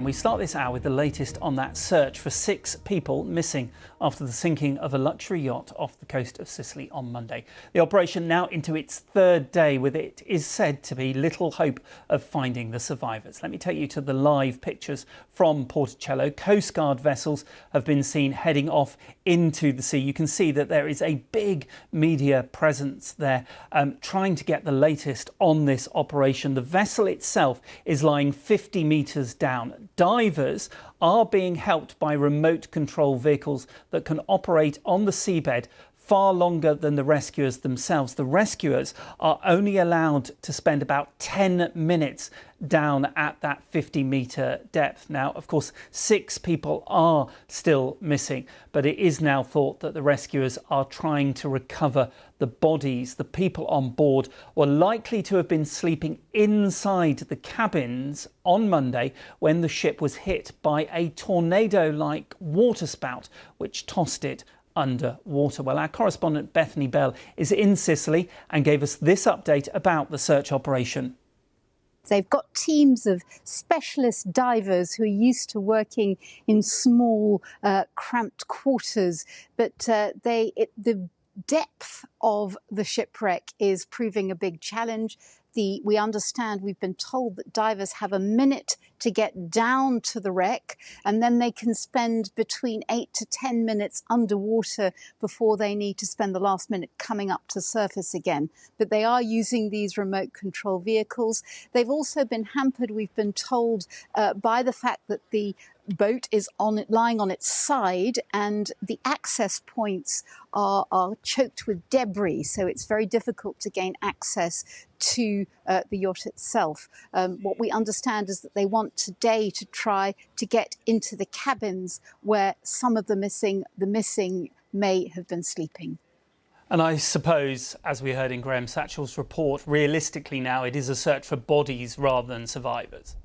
We start this hour with the latest on that search for 6 people missing after the sinking of a luxury yacht off the coast of Sicily on Monday. The operation now into its 3rd day, with it is said to be little hope of finding the survivors. Let me take you to the live pictures from Porticello. Coast Guard vessels have been seen heading off into the sea. You can see that there is a big media presence there trying to get the latest on this operation. The vessel itself is lying 50 metres down. Divers are being helped by remote control vehicles that can operate on the seabed far longer than the rescuers themselves. The rescuers are only allowed to spend about 10 minutes down at that 50-metre depth. Now, of course, 6 people are still missing, but it is now thought that the rescuers are trying to recover the bodies. The people on board were likely to have been sleeping inside the cabins on Monday when the ship was hit by a tornado-like waterspout, which tossed it underwater. Well, our correspondent Bethany Bell is in Sicily and gave us this update about the search operation. They've got teams of specialist divers who are used to working in small, cramped quarters, but the depth of the shipwreck is proving a big challenge. We understand, we've been told that divers have a minute to get down to the wreck, and then they can spend between 8 to 10 minutes underwater before they need to spend the last minute coming up to surface again. But they are using these remote control vehicles. They've also been hampered, we've been told, by the fact that the boat is lying on its side and the access points are choked with debris, so it's very difficult to gain access to the yacht itself. What we understand is that they want today to try to get into the cabins where some of the missing may have been sleeping. And I suppose, as we heard in Graham Satchell's report, realistically now it is a search for bodies rather than survivors.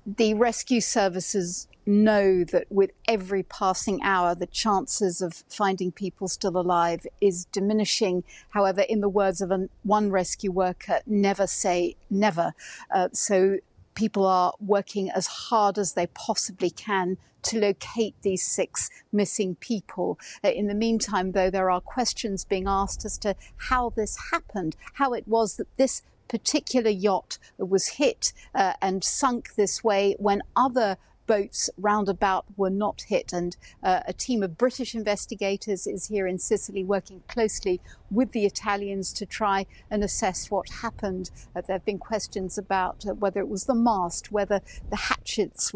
The rescue services know that with every passing hour, the chances of finding people still alive is diminishing. However, in the words of one rescue worker, never say never. So people are working as hard as they possibly can to locate these 6 missing people. In the meantime, though, there are questions being asked as to how this happened, how it was that this particular yacht was hit and sunk this way when other boats roundabout were not hit. And a team of British investigators is here in Sicily working closely with the Italians to try and assess what happened. There have been questions about whether it was the mast, whether the hatches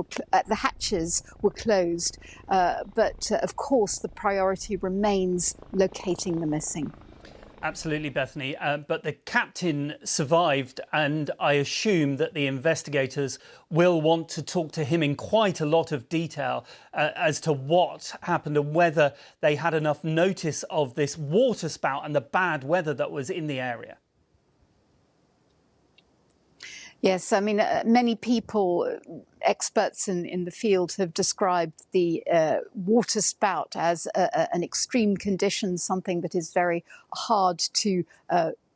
were closed. But of course, the priority remains locating the missing. Absolutely, Bethany. But the captain survived, and I assume that the investigators will want to talk to him in quite a lot of detail as to what happened and whether they had enough notice of this waterspout and the bad weather that was in the area. Yes, I mean, many people, experts in the field, have described the water spout as an extreme condition, something that is very hard to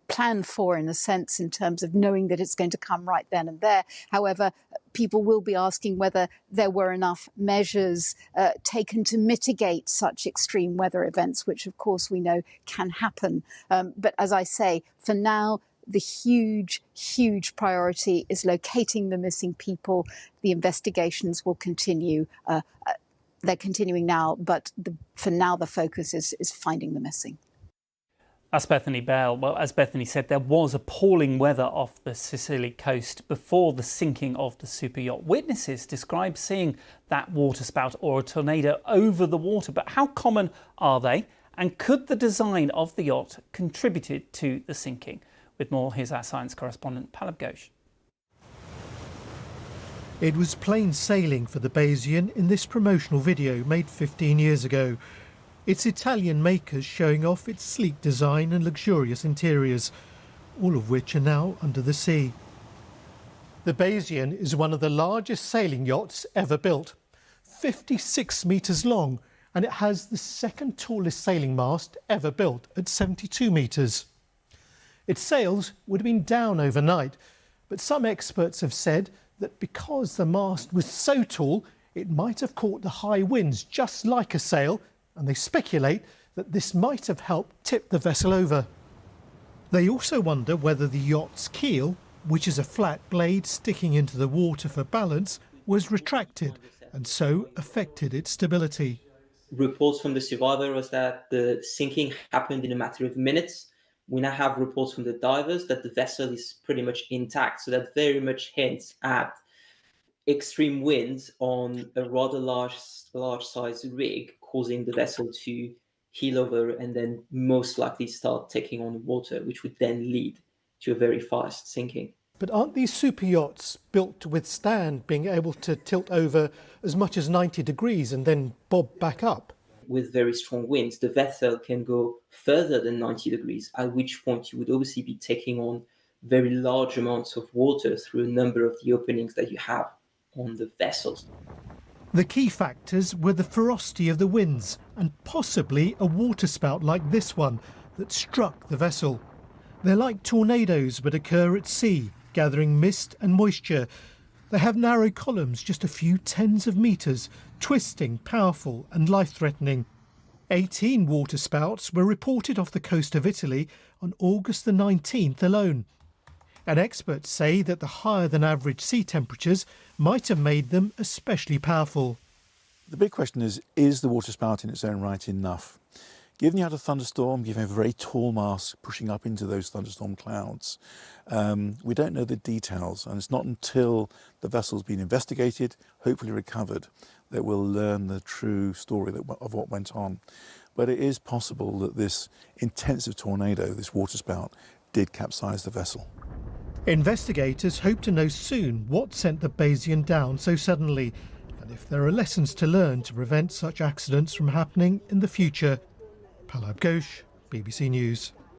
plan for, in a sense, in terms of knowing that it's going to come right then and there. However, people will be asking whether there were enough measures taken to mitigate such extreme weather events, which, of course, we know can happen. But as I say, for now, the huge priority is locating the missing people. The investigations will continue. They're continuing now, but for now, the focus is finding the missing. That's Bethany Bell. Well, as Bethany said, there was appalling weather off the Sicily coast before the sinking of the super yacht. Witnesses describe seeing that waterspout or a tornado over the water. But how common are they? And could the design of the yacht contributed to the sinking? With more, here's our science correspondent, Palab Ghosh. It was plain sailing for the Bayesian in this promotional video made 15 years ago. It's Italian makers showing off its sleek design and luxurious interiors, all of which are now under the sea. The Bayesian is one of the largest sailing yachts ever built, 56 metres long, and it has the 2nd tallest sailing mast ever built at 72 metres. Its sails would have been down overnight, But some experts have said that because the mast was so tall, it might have caught the high winds just like a sail, and they speculate that this might have helped tip the vessel over. They also wonder whether the yacht's keel, which is a flat blade sticking into the water for balance, was retracted and so affected its stability. Reports from the survivor was that the sinking happened in a matter of minutes. We now have reports from the divers that the vessel is pretty much intact, so that very much hints at extreme winds on a rather large size rig, causing the vessel to heel over and then most likely start taking on water, which would then lead to a very fast sinking. But aren't these super yachts built to withstand being able to tilt over as much as 90 degrees and then bob back up? With very strong winds, the vessel can go further than 90 degrees, at which point you would obviously be taking on very large amounts of water through a number of the openings that you have on the vessels. The key factors were the ferocity of the winds and possibly a waterspout like this one that struck the vessel. They're like tornadoes but occur at sea, gathering mist and moisture. They have narrow columns just a few tens of metres, twisting, powerful and life-threatening. 18 waterspouts were reported off the coast of Italy on August the 19th alone. And experts say that the higher than average sea temperatures might have made them especially powerful. The big question is the waterspout in its own right enough? Given you had a thunderstorm, given a very tall mast pushing up into those thunderstorm clouds, we don't know the details, and it's not until the vessel's been investigated, hopefully recovered, that we'll learn the true story of what went on. But it is possible that this intensive tornado, this waterspout, did capsize the vessel. Investigators hope to know soon what sent the Bayesian down so suddenly, and if there are lessons to learn to prevent such accidents from happening in the future. Palab Ghosh, BBC News.